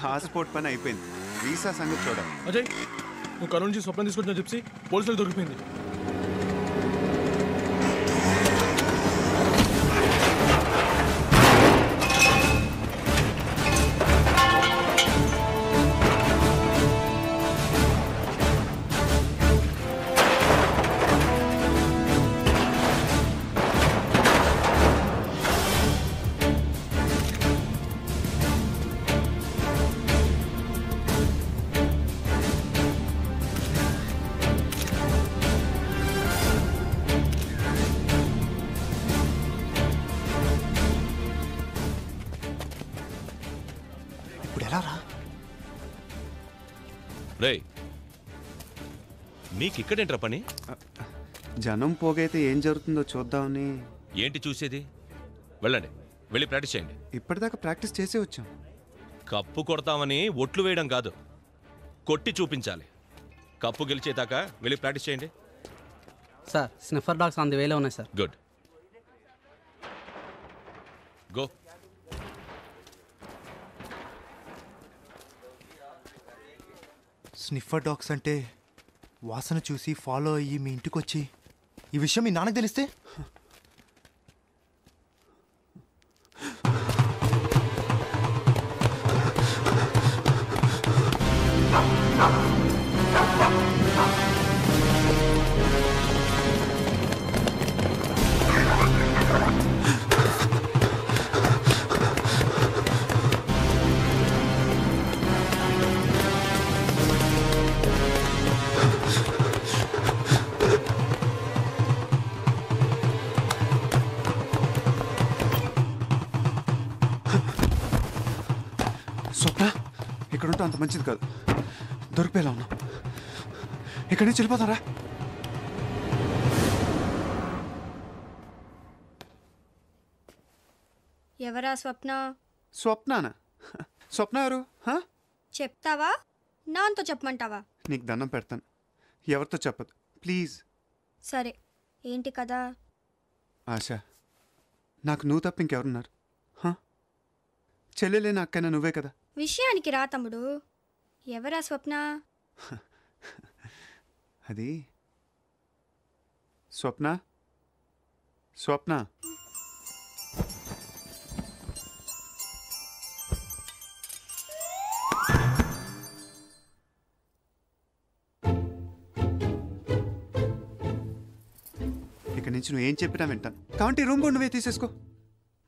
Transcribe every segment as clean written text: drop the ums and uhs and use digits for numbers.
Passport పని అయిపోయింది, visa సంగతి చూడాలి. అజయ్, నువ్వు కర్నూలు నుంచి స్వప్నం తీసుకొచ్చిన జిప్సీ పోలీసులు దొరికిపోయింది. మీకిక్కడేంట్రా పని? జనం పోగైతే ఏం జరుగుతుందో చూద్దామని. ఏంటి చూసేది? వెళ్ళండి, వెళ్ళి ప్రాక్టీస్ చేయండి. ఇప్పటిదాకా ప్రాక్టీస్ చేసే వచ్చాం. కప్పు కొడతామని ఒట్లు వేయడం కాదు, కొట్టి చూపించాలి. కప్పు గెలిచేదాకా వెళ్ళి ప్రాక్టీస్ చేయండి. Sir, sniffer dogs on the వేలో ఉన్నాయి sir. Good, go. Sniffer dogs అంటే వాసన చూసి ఫాలో అయ్యి మీ ఇంటికి వచ్చి ఈ విషయం మీ నాన్నకు తెలిస్తే? ఇక్కడుంటే అంత మంచిది కాదు, దొరికిపోయేలా ఉన్నాం. ఇక్కడి నుంచి వెళ్ళిపోతారా? ఎవరా స్వప్న? స్వప్నానా? స్వప్న ఎవరు? చెప్తావా, నాతో చెప్పమంటావా? నీకు దండం పెడతాను, ఎవరితో చెప్పదు ప్లీజ్. సరే, ఏంటి కదా? ఆశ, నాకు నువ్వు తప్ప ఇంకెవరున్నారు? చెల్లెలేని అక్కైనా నువ్వే కదా. విషయానికి రా తమ్ముడు, ఎవరా స్వప్న? అది స్వప్న. స్వప్న ఇక్కడి నుంచి నువ్వు ఏం చెప్పినా వింటాను. కాబట్టి రూమ్ కూడా నువ్వే తీసేసుకో.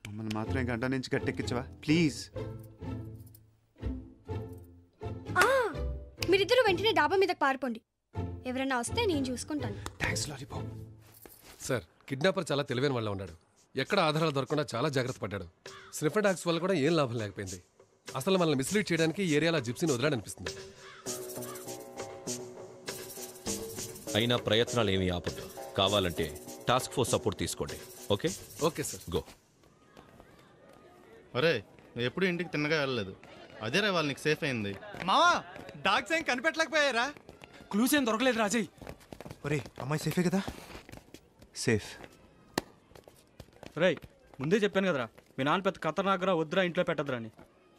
మమ్మల్ని మాత్రం గంట నుంచి గట్టెక్కించవా ప్లీజ్? మీరిద్దరూ వెంటనే డాబా మీదకి పారిపోండి. ఎవరైనా వస్తే నేను చూసుకుంటాను. Thanks lollipop. సార్, కిడ్నాపర్ చాలా తెలివైన వాళ్ళ ఉన్నాడు. ఎక్కడ ఆధారాలు దొరకకుండా చాలా జాగ్రత్త పడ్డాడు. స్నిఫర్ డాగ్స్ వల్ల కూడా ఏం లాభం లేకపోయింది. అసలు మనల్ని మిస్లీడ్ చేయడానికి ఈ ఏరియాలో జిప్సీని వదలాడనిపిస్తుంది. అయినా ప్రయత్నాలు ఏమీ ఆపద్దు. కావాలంటే టాస్క్ ఫోర్స్ సపోర్ట్ తీసుకోండి. ఓకే? Okay sir, go. అరే, నువ్వు ఎప్పుడు ఇంటికి తిన్నగా వెళ్ళలేదు, అదేరా వాళ్ళు నీకు సేఫ్ అయింది. మావా, డాగ్స్ ఏం కనిపెట్టలేకపోయారా? క్లూస్ ఏం దొరకలేదు రాజయ్. ఒరే, అమ్మాయి సేఫే కదా? సేఫ్. రై, ముందే చెప్పాను కదరా, మీ నాన్న పెద్ద ఖతర్నాకరా, వద్దురా ఇంట్లో పెట్టదురా అని.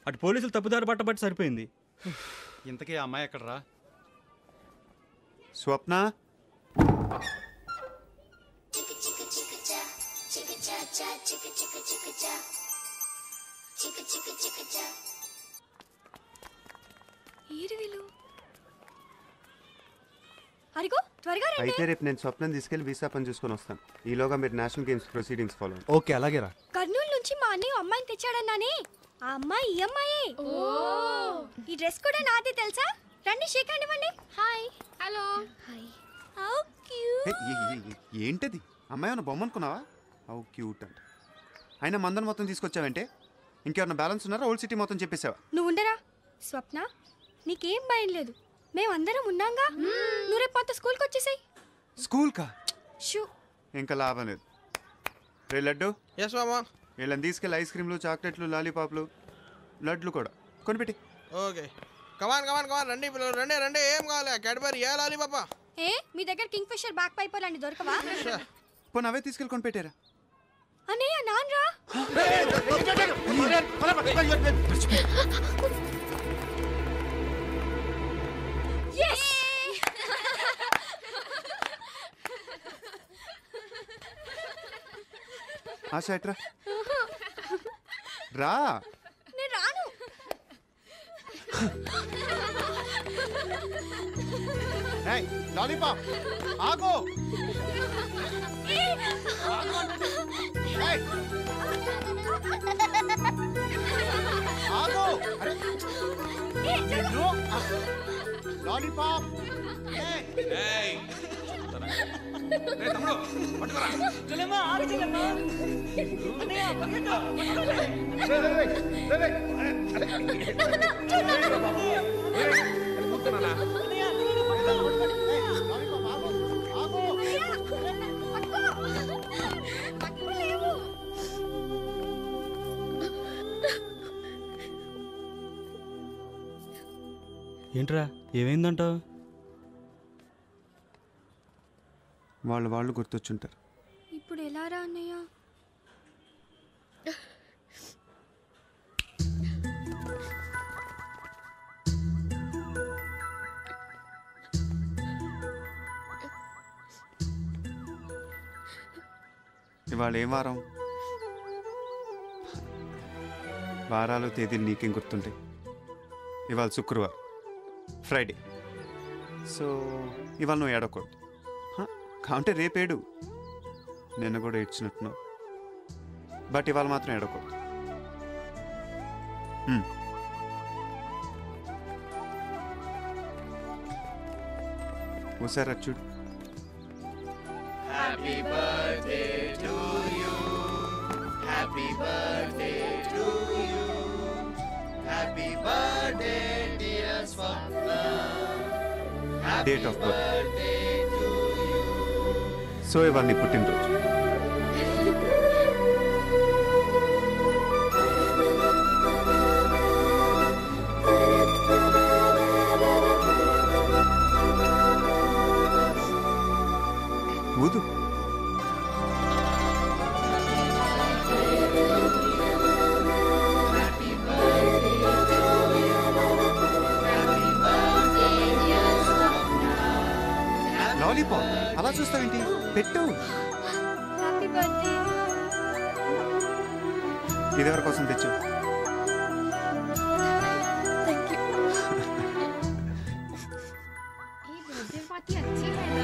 అటు పోలీసులు తప్పుదారి పట్టబట్టి సరిపోయింది. ఇంతకీ ఆ అమ్మాయి ఎక్కడరా? స్వప్న, అయితే రేపు నేను స్వప్నం తీసుకెళ్లి వీసా పని చూసుకొని వస్తాను. ఈలోగా మీరు national games proceedings follow. Okay, అలాగే రా. కర్నూలు నుంచి మా అన్నయ్య అమ్మాయిని తెచ్చాడన్నానే, ఆ అమ్మాయి ఈ అమ్మాయే. ఈ డ్రెస్ కూడా నాదే తెలుసా? రండి, షేక్ హ్యాండ్ ఇవ్వండి. Hi. Hello. Hi. How cute. ఏంటది? అమ్మాయి ఉన్న బొమ్మ అనుకున్నావా? హౌ క్యూట్ అంట. అయినా మందన్ మొత్తం తీసుకొచ్చావంటే ఇంకెవరన్నా బ్యాలెన్స్ ఉన్నారా? ఓల్డ్ సిటీ మొత్తం చెప్పేసావా? నువ్వు ఉండరా స్వప్న, నీకేం భయం లేదు, మేమందరం ఉన్నాంగా. నువ్వు రేపు మొత్తం స్కూల్కి వచ్చేసాయి. స్కూల్ కా? షూ. ఇంకా లాభం లేదు. రే లడ్డు, ఎస్ మామా. వీళ్ళని తీసుకెళ్ళి ఐస్ క్రీమ్లు, చాక్లెట్లు, లాలీపాప్లు, లడ్లు కూడా కొనిపెట్టి. ఓకే, కమాన్ కమాన్ కమాన్, రండి పిల్లలు, రండి రండి. ఏం కావాలి? క్యాడ్బరీ, ఏ లాలీపాపా? ఏ, మీ దగ్గర కింగ్ ఫిషర్ బ్యాక్ పైపర్ అని దొరకవా? పోనీ అవే తీసుకెళ్ళి కొనిపెట్టారా? అన్నయ్య, నాన్రా. ఆశ ఎట్రా రా. నేను రాను. లాలీపాప్ ఆగో. ఆగో లాలీపాప్. ఏంట్రా ఏమైందంటావు? వాళ్ళు గుర్తొచ్చుంటారు. ఇప్పుడు ఎలా రా అన్నయ్య? ఇవాళ ఏం వారం? వారాలు తేదీలు నీకేం గుర్తుంటాయి? ఇవాళ శుక్రవారం, ఫ్రైడే. సో ఇవాళ నువ్వు ఏడకూడదు. కావుంటే రేపేడు. నిన్న కూడా ఏడ్చినట్టున్నావు, బట్ ఇవాళ మాత్రం ఏడకూడదు. ఓసారి అది చూడు. Happy birthday to you. Happy birthday to you. Happy birthday dear Swapna. Date of birth. So ఇవాళ నీ పుట్టినరోజు. ఊదు. లాలీపాప్ అలా చూస్తావేంటి? పెట్టు. Happy birthday. ఇదెవరి కోసం తెచ్చు? Thank you. ఈ బర్త్డే పార్టీ అచ్చీ है ना.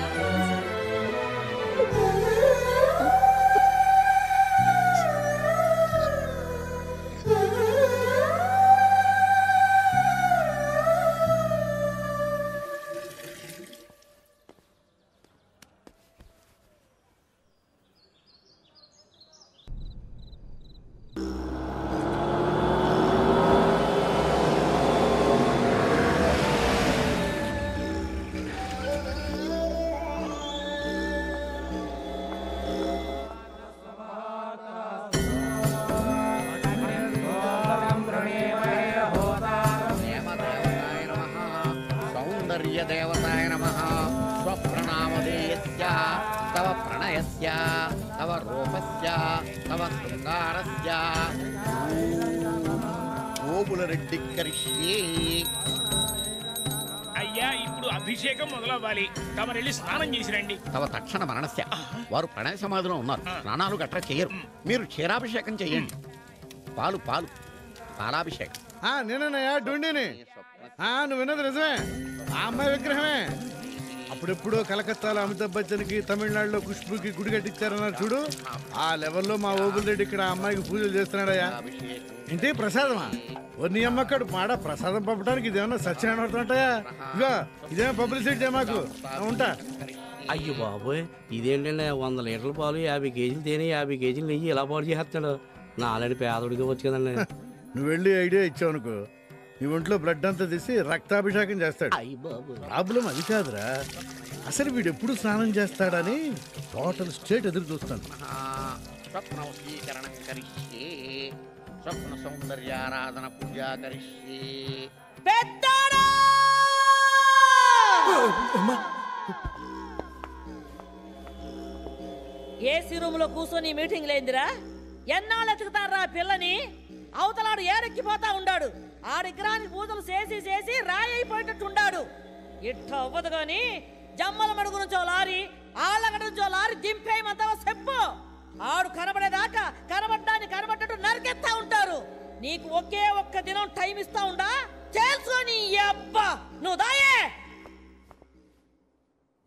దేవతాయ నమః. స్వప్రణామధేయస్య తవ ప్రణయస్య తవ రూపస్య తవ శృంగారస్య ఓబుల రెడ్డి కరిష్యే. అయ్యా ఇప్పుడు అభిషేకం మొదలవ్వాలి. తమరెళ్ళి స్నానం చేసి రండి. తవ తక్షణ మరణస్య. వారు ప్రణయ సమాధిలో ఉన్నారు, స్నానాలు గట్రా చేయరు. మీరు క్షీరాభిషేకం చెయ్యండి. పాలు పాలు పాలాభిషేకం. నేనన్నయ్యా డుండిని. నువ్వు విన్నది నిజమే, ఆ అమ్మాయి విగ్రహమే. అప్పుడెప్పుడు కలకత్తాలో అమితాబ్ బచ్చన్కి, తమిళనాడులో ఖుష్బుకి గుడి కట్టించారన్నారు చూడు. ఆ లెవెల్లో మా ఓబుల్ రెడ్డి ఇక్కడ ఆ అమ్మాయికి పూజలు చేస్తున్నాడయ్యా. ఇంటి ప్రసాదమా? నీ అమ్మక్కడు మాడ ప్రసాదం పంపడానికి ఇదేమన్నా సత్యనారాయణ పడుతుంటాయా? ఇగో ఇదేమో పబ్లిసిటీ చేయమాకు. ఉంటా. అయ్యో బాబోయ్, ఇదేంటండి 100 లీటర్ల పాలు, 50 కేజీలు తేనె, 50 కేజీలు నెయ్యి ఇలా పాడు చేస్తాడు. నాలని పేదోడికి వచ్చు కదండి. నువ్వు వెళ్ళి ఐడియా ఇచ్చావు అనుకో, నీ ఒంట్లో బ్లడ్ అంతా తీసి రక్తాభిషేకం చేస్తాడు. ప్రాబ్లం అది కాదురా, అసలు వీడు ఎప్పుడు స్నానం చేస్తాడని టోటల్ స్టేట్ ఎదురు చూస్తాను. స్వప్నవశీకరణం కరిష్యే. స్వప్న సౌందర్యారాధన పూజా కరిష్యే. ఏసీ రూమ్ లో కూర్చొని మీటింగ్ లేందిరా? ఎన్నాళ్ళు ఎతుకుతారా పిల్లని? అవతలాడు ఏరెక్కిపోతా ఉండాడు. ఆ విగ్రహానికి పూజలు చేసి చేసి రాయి అయిపోయేటట్టు ఉండాడు. ఇట్ట అవ్వదు గాని జమ్మల మడుగు నుంచో లారీ, ఆళ్ళగడ నుంచో లారీ దింపేయమంటావా చెప్పు. ఆడు కనబడేదాకా కనబడ్డాన్ని కనబడ్డట్టు నరికెత్తా ఉంటారు. నీకు ఒకే ఒక్క దినం టైం ఇస్తా ఉండా, తెలుసుకొని అబ్బా నువ్వు దాయే.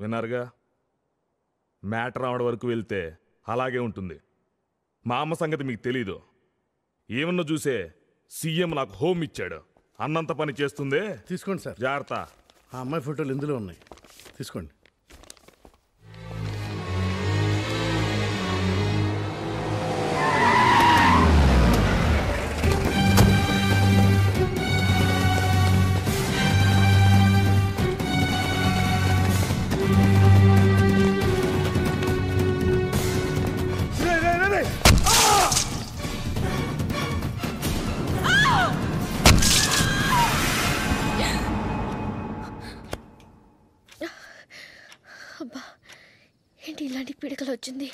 విన్నారుగా, మ్యాటర్ ఆవిడ వరకు వెళ్తే అలాగే ఉంటుంది. మా అమ్మ సంగతి మీకు తెలీదు. ఏమన్నా చూసే సీఎం నాకు హోమ్ ఇచ్చాడు, అన్నంత పని చేస్తుందే. తీసుకోండి సార్. జాగ్రత్త. ఆ అమ్మాయి ఫోటోలు ఇందులో ఉన్నాయి, తీసుకోండి. అబ్బా, ఏంటి ఇలాంటి పీడకలు వచ్చింది?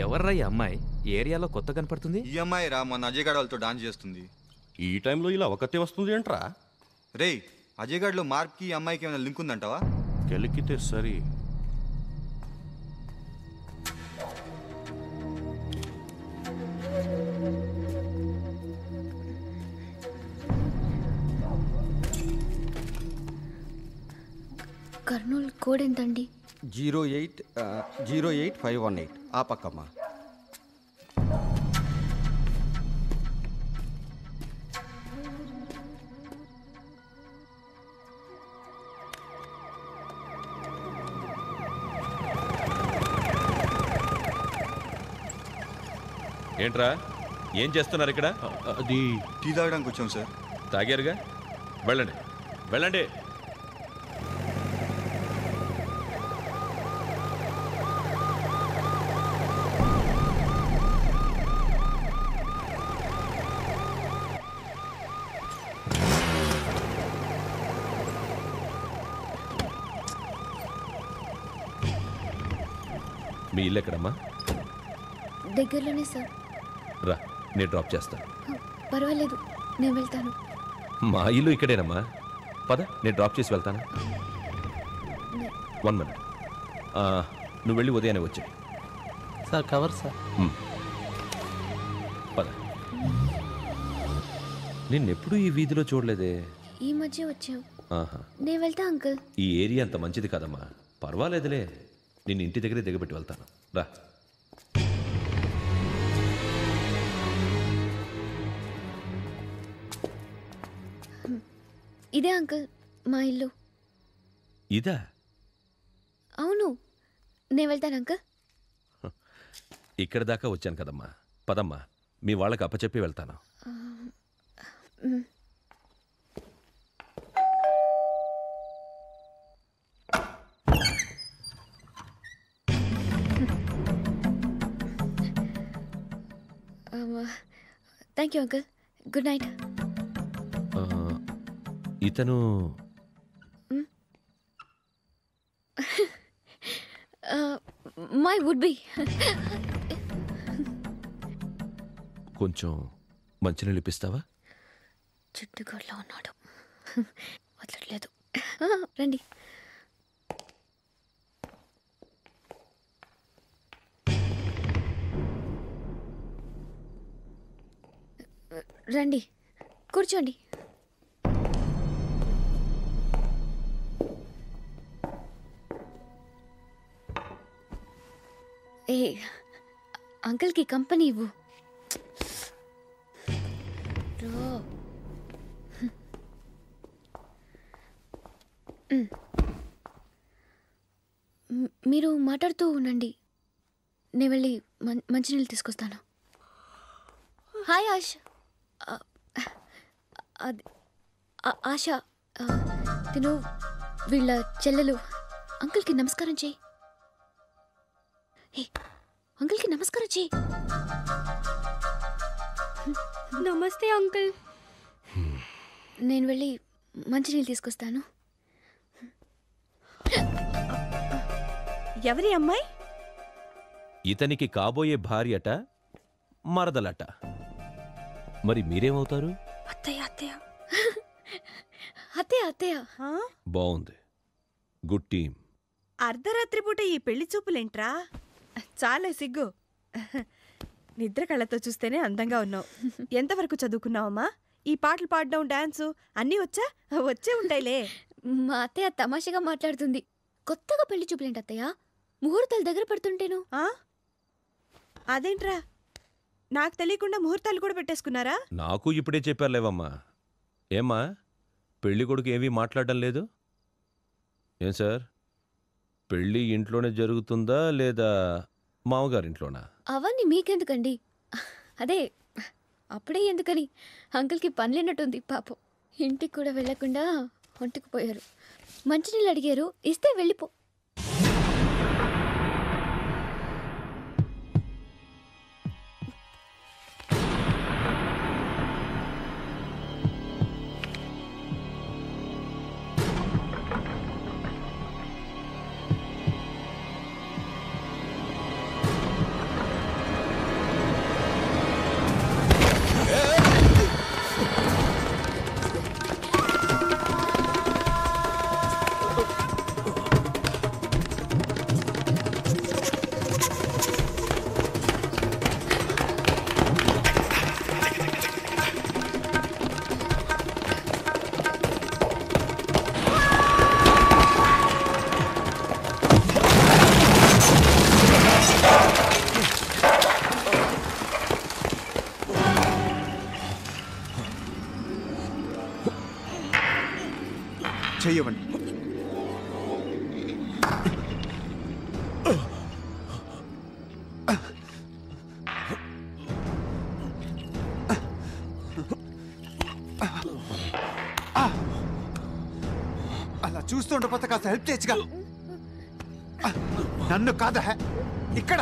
ఎవర్రా ఈ అమ్మాయి? ఏరియాలో కొత్త కనపడుతుంది. ఈ అమ్మాయి రా, మొన్న అజయ్ గారు వాళ్ళతో డాన్స్ చేస్తుంది. ఈ టైంలో ఇలా ఒకతే వస్తుంది ఏంట్రా? రే, అజయ్ గారిలో మార్క్కి ఈ అమ్మాయికి ఏమైనా లింక్ ఉందంటావా? కెలికితే సరి. కర్నూలు కోడ్ ఎంతండి? 08518 ఆ పక్కమ్మా. ఏంట్రా, ఏం చేస్తున్నారు ఇక్కడ? అది టీ తాగడానికి వచ్చాం సార్. తాగారుగా, వెళ్ళండి వెళ్ళండి. మీ ఇల్లు ఎక్కడమ్మా? దగ్గరలోనే సార్. రా, నేను డ్రాప్ చేస్తాను. పర్వాలేదు, నేను వెళ్తాను. మా ఇల్లు ఇక్కడేనమ్మా, పద నేను డ్రాప్ చేసి వెళ్తాను. 1 minute. నువ్వు వెళ్ళి ఉదయాన్నే వచ్చే సార్. Cover sir. పద. నిన్నెప్పుడు ఈ వీధిలో చూడలేదే. ఈ మధ్య వచ్చావు. ఆహా, నేను వెళ్తా అంకుల్. ఈ ఏరియా అంత మంచిది కాదమ్మా. పర్వాలేదులే, నిన్ను ఇంటి దగ్గరే దిగబెట్టి వెళ్తాను. రా. ఇదే అంకుల్ మా ఇల్లు. ఇదా? అవును, నేను వెళ్తాను అంకుల్. ఇక్కడ దాకా వచ్చాను కదమ్మా, పదమ్మా, మీ వాళ్ళకి అప్పచెప్పి వెళ్తాను. Thank you uncle. Good night. ఇతను మై వుడ్ బి. కొంచెం మంచినీళ్ళు ఇప్పిస్తావా? చుట్టుగోడ్లో ఉన్నాడు, వదలట్లేదు. రండి. రండి, కూర్చోండి. ఏ అంకుల్కి కంపెనీ ఇవ్వు. మీరు మాట్లాడుతూ ఉండండి, నేను వెళ్ళి మంచినీళ్ళు తీసుకొస్తాను. హాయ్ ఆశ. ఆశ, తిను వీళ్ళ చెల్లెలు. అంకుల్కి నమస్కారం చేయి. అంకుల్కి నమస్కారం చేయి. నమస్తే అంకుల్. నేను వెళ్ళి మంచినీళ్ళు తీసుకొస్తాను. ఎవరి అమ్మాయి? ఇతనికి కాబోయే భార్యట మరదలట. మరి మీరేమవుతారు? అత్తయ్య అత్తయ్య అత్తయ్య అత్తయ్య. బాగుంది, గుడ్ టీమ్. అర్ధరాత్రి పూట ఈ పెళ్లి చూపులేంట్రా? చాలే సిగ్గు. నిద్ర కళ్ళతో చూస్తేనే అందంగా ఉన్నావు. ఎంతవరకు చదువుకున్నావమ్మా? ఈ పాటలు పాడడం, డాన్సు అన్నీ వచ్చా? వచ్చే ఉంటాయిలే. మా అత్తయ్య తమాషగా మాట్లాడుతుంది. కొత్తగా పెళ్లి చూపులేంటి అత్తయ్య? ముహూర్తాలు దగ్గర పడుతుంటేను. అదేంట్రా, నాకు తెలియకుండా ముహూర్తాలు కూడా పెట్టేసుకున్నారా? నాకు ఇప్పుడే చెప్పారులేవమ్మా. ఏమ్మా, పెళ్లి కొడుకు ఏమీ మాట్లాడడం లేదు? ఏం సార్, పెళ్ళి ఇంట్లోనే జరుగుతుందా లేదా మామగారింట్లోనా? అవన్నీ మీకెందుకండి? అదే అప్పుడే ఎందుకని అంకుల్కి పని లేనట్టుంది పాపం. ఇంటికి కూడా వెళ్లకుండా ఒంటికి పోయారు. మంచినీళ్ళు అడిగారు, ఇస్తే వెళ్ళిపో. చెయ్యవండి. అలా చూస్తూ ఉండకపోతే కాస్త హెల్ప్ చేయొచ్చుగా. నన్ను కాదా ఇక్కడ.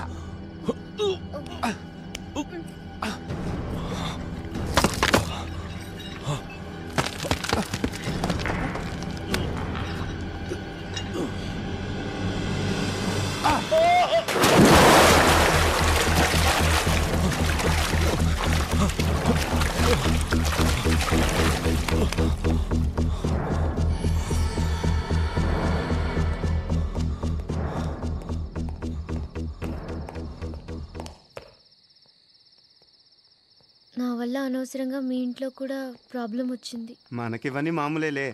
నా వల్ల అనవసరంగా మీ ఇంట్లో కూడా ప్రాబ్లం వచ్చింది. మనకివన్నీ మామూలేలే,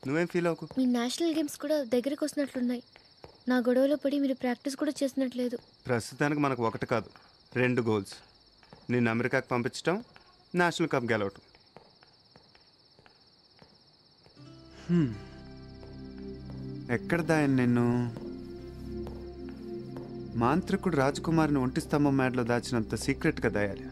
నువ్వేం ఫీల్ అవ్వకు. మీ నేషనల్ గేమ్స్ కూడా దగ్గరికి వస్తున్నట్లున్నాయి. నా గొడవలో పడి మీరు ప్రాక్టీస్ కూడా చేసినట్లేదు. ప్రస్తుతానికి మనకు ఒకటి కాదు, 2 గోల్స్. నిన్ను అమెరికాకు పంపించడం, నేషనల్ కప్ గెలవటం. ఎక్కడ దాయను నిన్ను? మాంత్రికుడు రాజకుమారిని ఒంటి స్తంభం మేడలో దాచినంత సీక్రెట్గా దాయాలి.